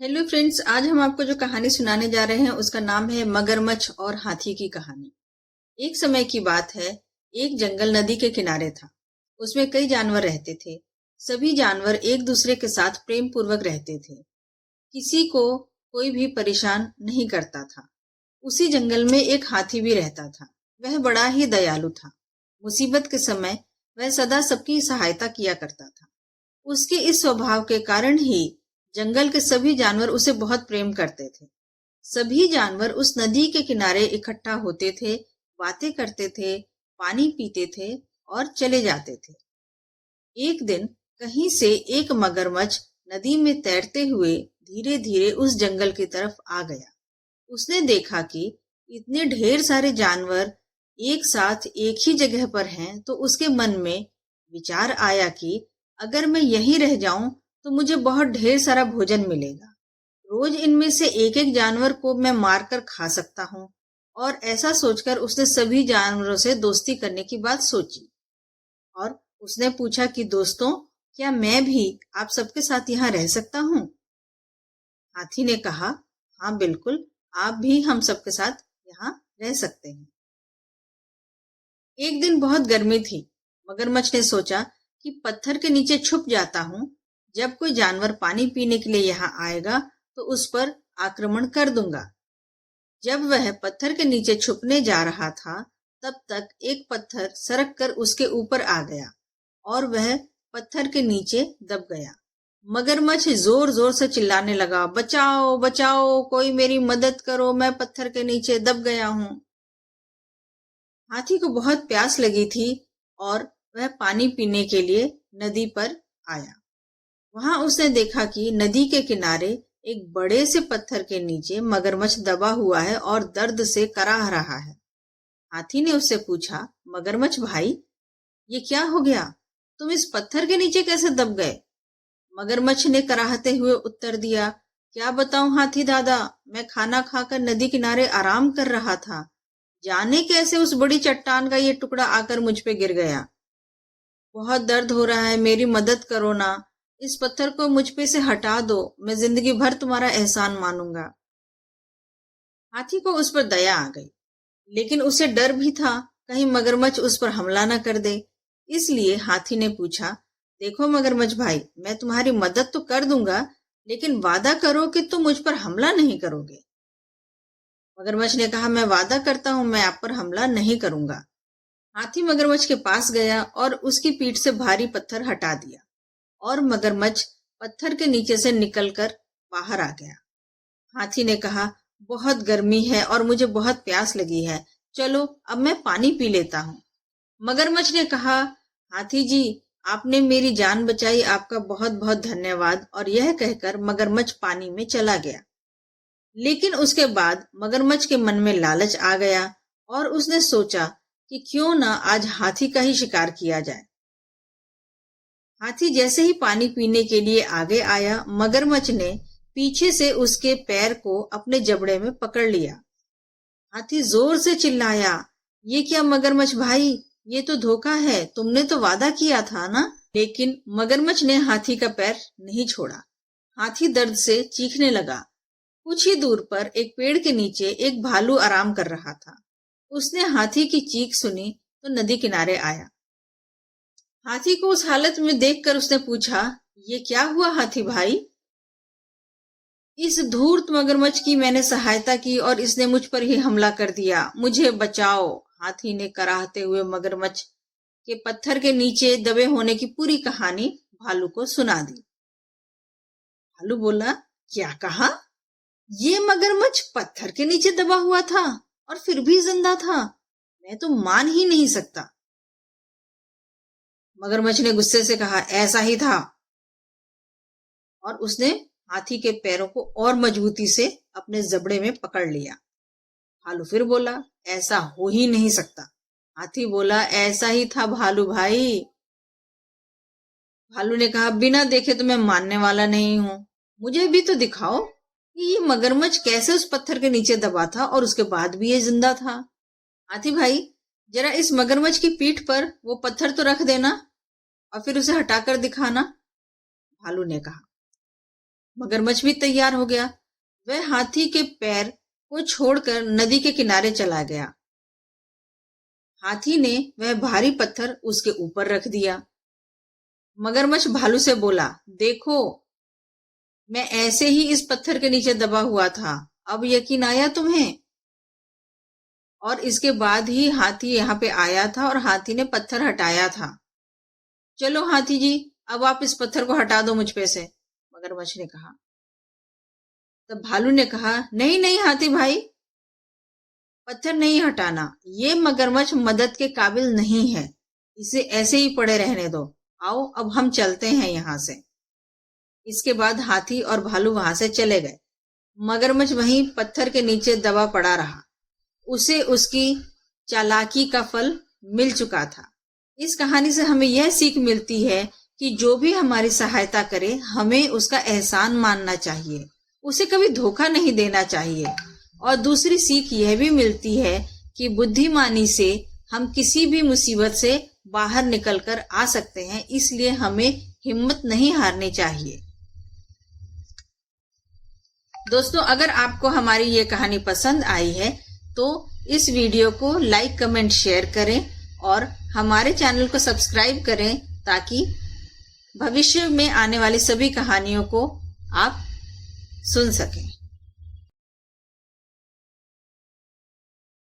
Hello friends, आज हम आपको जो कहानी सुनाने जा रहे हैं उसका नाम है मगरमच्छ और हाथी की कहानी। एक समय की बात है। एक जंगल नदी के किनारे था। उसमें कई जानवर रहते थे। सभी जानवर एक दूसरे के साथ प्रेम पूर्वक रहते थे। किसी को कोई भी परेशान नहीं करता था। उसी जंगल में एक हाथी भी रहता था। वह बड़ा ही दयालु था। मुसीबत के समय वह सदा सबकी सहायता किया करता था। उसके इस स्वभाव के कारण ही जंगल के सभी जानवर उसे बहुत प्रेम करते थे। सभी जानवर उस नदी के किनारे इकट्ठा होते थे, बातें करते थे, पानी पीते थे और चले जाते थे। एक दिन कहीं से एक मगरमच्छ नदी में तैरते हुए धीरे धीरे उस जंगल की तरफ आ गया। उसने देखा कि इतने ढेर सारे जानवर एक साथ एक ही जगह पर हैं, तो उसके मन में विचार आया कि अगर मैं यहीं रह जाऊं तो मुझे बहुत ढेर सारा भोजन मिलेगा। रोज इनमें से एक एक जानवर को मैं मारकर खा सकता हूँ। और ऐसा सोचकर उसने सभी जानवरों से दोस्ती करने की बात सोची। और उसने पूछा कि दोस्तों, क्या मैं भी आप सबके साथ यहाँ रह सकता हूँ? हाथी ने कहा, हाँ बिल्कुल, आप भी हम सबके साथ यहाँ रह सकते हैं। एक दिन बहुत गर्मी थी। मगरमच्छ ने सोचा कि पत्थर के नीचे छुप जाता हूँ। जब कोई जानवर पानी पीने के लिए यहाँ आएगा तो उस पर आक्रमण कर दूंगा। जब वह पत्थर के नीचे छुपने जा रहा था, तब तक एक पत्थर सरक कर उसके ऊपर आ गया और वह पत्थर के नीचे दब गया। मगरमच्छ जोर जोर से चिल्लाने लगा, बचाओ बचाओ, कोई मेरी मदद करो, मैं पत्थर के नीचे दब गया हूँ। हाथी को बहुत प्यास लगी थी और वह पानी पीने के लिए नदी पर आया। वहां उसने देखा कि नदी के किनारे एक बड़े से पत्थर के नीचे मगरमच्छ दबा हुआ है और दर्द से कराह रहा है। हाथी ने उससे पूछा, मगरमच्छ भाई, ये क्या हो गया? तुम इस पत्थर के नीचे कैसे दब गए? मगरमच्छ ने कराहते हुए उत्तर दिया, क्या बताऊं हाथी दादा, मैं खाना खाकर नदी किनारे आराम कर रहा था। जाने कैसे उस बड़ी चट्टान का ये टुकड़ा आकर मुझ पे गिर गया। बहुत दर्द हो रहा है, मेरी मदद करो ना। इस पत्थर को मुझ पे से हटा दो, मैं जिंदगी भर तुम्हारा एहसान मानूंगा। हाथी को उस पर दया आ गई, लेकिन उसे डर भी था कहीं मगरमच्छ उस पर हमला न कर दे। इसलिए हाथी ने पूछा, देखो मगरमच्छ भाई, मैं तुम्हारी मदद तो कर दूंगा, लेकिन वादा करो कि तुम मुझ पर हमला नहीं करोगे। मगरमच्छ ने कहा, मैं वादा करता हूं, मैं आप पर हमला नहीं करूंगा। हाथी मगरमच्छ के पास गया और उसकी पीठ से भारी पत्थर हटा दिया और मगरमच्छ पत्थर के नीचे से निकलकर बाहर आ गया। हाथी ने कहा, बहुत गर्मी है और मुझे बहुत प्यास लगी है, चलो अब मैं पानी पी लेता हूँ। मगरमच्छ ने कहा, हाथी जी, आपने मेरी जान बचाई, आपका बहुत बहुत धन्यवाद। और यह कहकर मगरमच्छ पानी में चला गया। लेकिन उसके बाद मगरमच्छ के मन में लालच आ गया और उसने सोचा कि क्यों ना आज हाथी का ही शिकार किया जाए। हाथी जैसे ही पानी पीने के लिए आगे आया, मगरमच्छ ने पीछे से उसके पैर को अपने जबड़े में पकड़ लिया। हाथी जोर से चिल्लाया, ये क्या मगरमच्छ भाई, ये तो धोखा है, तुमने तो वादा किया था ना। लेकिन मगरमच्छ ने हाथी का पैर नहीं छोड़ा। हाथी दर्द से चीखने लगा। कुछ ही दूर पर एक पेड़ के नीचे एक भालू आराम कर रहा था। उसने हाथी की चीख सुनी तो नदी किनारे आया। हाथी को उस हालत में देखकर उसने पूछा, ये क्या हुआ हाथी भाई? इस धूर्त मगरमच्छ की मैंने सहायता की और इसने मुझ पर ही हमला कर दिया, मुझे बचाओ। हाथी ने कराहते हुए मगरमच्छ के पत्थर के नीचे दबे होने की पूरी कहानी भालू को सुना दी। भालू बोला, क्या कहा? ये मगरमच्छ पत्थर के नीचे दबा हुआ था और फिर भी जिंदा था? मैं तो मान ही नहीं सकता। मगरमच्छ ने गुस्से से कहा, ऐसा ही था। और उसने हाथी के पैरों को और मजबूती से अपने जबड़े में पकड़ लिया। भालू फिर बोला, ऐसा हो ही नहीं सकता। हाथी बोला, ऐसा ही था भालू भाई। भालू ने कहा, बिना देखे तो मैं मानने वाला नहीं हूं, मुझे भी तो दिखाओ कि ये मगरमच्छ कैसे उस पत्थर के नीचे दबा था और उसके बाद भी ये जिंदा था। हाथी भाई, जरा इस मगरमच्छ की पीठ पर वो पत्थर तो रख देना और फिर उसे हटाकर दिखाना। भालू ने कहा। मगरमच्छ भी तैयार हो गया। वह हाथी के पैर को छोड़कर नदी के किनारे चला गया। हाथी ने वह भारी पत्थर उसके ऊपर रख दिया। मगरमच्छ भालू से बोला, देखो, मैं ऐसे ही इस पत्थर के नीचे दबा हुआ था, अब यकीन आया तुम्हें? और इसके बाद ही हाथी यहाँ पे आया था और हाथी ने पत्थर हटाया था। चलो हाथी जी, अब आप इस पत्थर को हटा दो मुझ पे से, मगरमच्छ ने कहा। तब भालू ने कहा, नहीं नहीं हाथी भाई, पत्थर नहीं हटाना, ये मगरमच्छ मदद के काबिल नहीं है, इसे ऐसे ही पड़े रहने दो। आओ अब हम चलते हैं यहाँ से। इसके बाद हाथी और भालू वहां से चले गए। मगरमच्छ वहीं पत्थर के नीचे दबा पड़ा रहा। उसे उसकी चालाकी का फल मिल चुका था। इस कहानी से हमें यह सीख मिलती है कि जो भी हमारी सहायता करे, हमें उसका एहसान मानना चाहिए, उसे कभी धोखा नहीं देना चाहिए। और दूसरी सीख यह भी मिलती है कि बुद्धिमानी से हम किसी भी मुसीबत से बाहर निकलकर आ सकते हैं, इसलिए हमें हिम्मत नहीं हारनी चाहिए। दोस्तों, अगर आपको हमारी ये कहानी पसंद आई है तो इस वीडियो को लाइक, कमेंट, शेयर करें और हमारे चैनल को सब्सक्राइब करें ताकि भविष्य में आने वाली सभी कहानियों को आप सुन सकें।